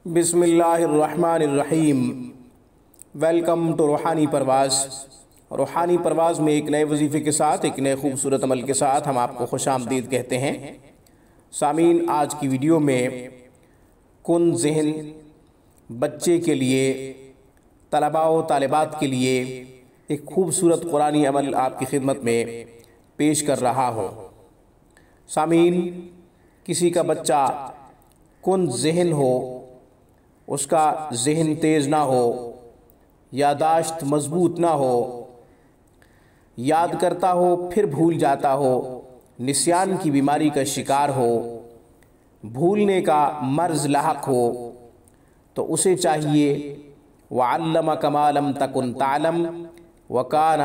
بسم اللہ الرحمن الرحیم۔ ویلکم ٹو روحانی پرواز۔ روحانی پرواز میں ایک نئے وظیفے کے ساتھ، ایک نئے خوبصورت عمل کے ساتھ ہم آپ کو خوش آمدید کہتے ہیں۔ سامعین، آج کی ویڈیو میں کن ذہن بچے کے لیے، طلباء و طالبات کے لیے ایک خوبصورت قرآنی عمل آپ کی خدمت میں پیش کر رہا ہوں۔ سامعین، کسی کا بچہ کن ذہن ہو، اس کا ذہن تیز نہ ہو، یادداشت مضبوط نہ ہو، یاد کرتا ہو پھر بھول جاتا ہو، نسیان کی بیماری کا شکار ہو، بھولنے کا مرض لاحق ہو، تو اسے چاہیے وَعَلَّمَكَ مَا لَمْ تَكُنْ تَعْلَمْ وَكَانَ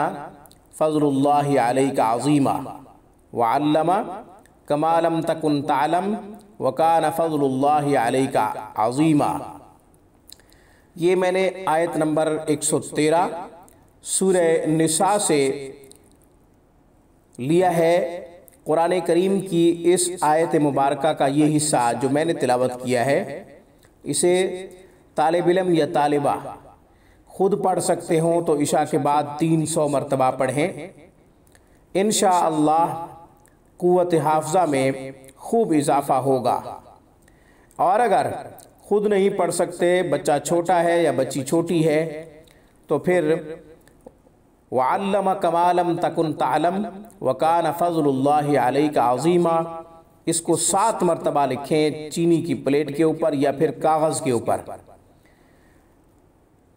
فَضْلُ اللَّهِ عَلَيْكَ عَظِيمًا۔ وَعَلَّمَكَ مَا لَمْ تَكُنْ تَعْلَمْ وَكَانَ فَضْلُ اللَّهِ عَلَيْكَ عَظِيمًا۔ یہ میں نے آیت نمبر 113 سورہ نساء سے لیا ہے۔ قرآن کریم کی اس آیت مبارکہ کا یہ حصہ جو میں نے تلاوت کیا ہے، اسے طالب علم یا طالبہ خود پڑھ سکتے ہوں تو عشاء کے بعد 300 مرتبہ پڑھیں۔ انشاءاللہ قوت حافظہ میں خوب اضافہ ہوگا۔ اور اگر خود نہیں پڑھ سکتے، بچہ چھوٹا ہے یا بچی چھوٹی ہے، تو پھر وَعَلَّمَكَ مَا لَمْ تَكُنْ تَعْلَمْ وَكَانَ فَضْلُ اللَّهِ عَلَيْكَ عَظِيمًا۔ اس کو 7 مرتبہ لکھیں چینی کی پلیٹ کے اوپر یا پھر کاغذ کے اوپر۔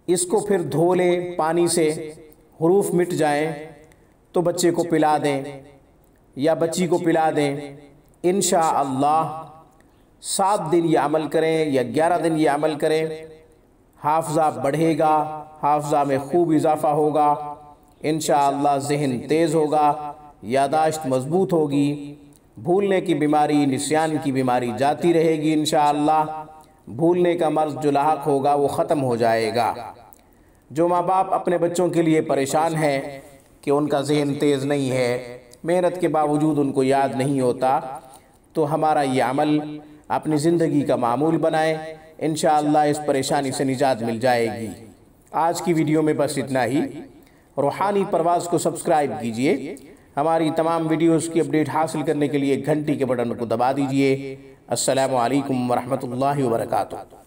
اس کو پھر دھو لیں پانی سے، حروف مٹ جائیں تو بچے کو پلا دیں یا بچی کو پلا دیں۔ انشاءاللہ 7 دن یہ عمل کریں یا 11 دن یہ عمل کریں، حافظہ بڑھے گا، حافظہ میں خوب اضافہ ہوگا، انشاءاللہ ذہن تیز ہوگا، یادداشت مضبوط ہوگی، بھولنے کی بیماری، نسیان کی بیماری جاتی رہے گی، انشاءاللہ بھولنے کا مرض جو لاحق ہوگا وہ ختم ہو جائے گا۔ جو ماں باپ اپنے بچوں کے لیے پریشان ہیں کہ ان کا ذہن تیز نہیں ہے، محنت کے باوجود ان کو یاد نہیں ہوتا، تو ہمارا یہ عمل اپنی زندگی کا معمول بنائیں، انشاءاللہ اس پریشانی سے نجات مل جائے گی۔ آج کی ویڈیو میں بس اتنا ہی۔ روحانی پرواز کو سبسکرائب کیجئے۔ ہماری تمام ویڈیوز کی اپڈیٹ حاصل کرنے کے لیے گھنٹی کے بٹن کو دبا دیجئے۔ السلام علیکم ورحمۃ اللہ وبرکاتہ۔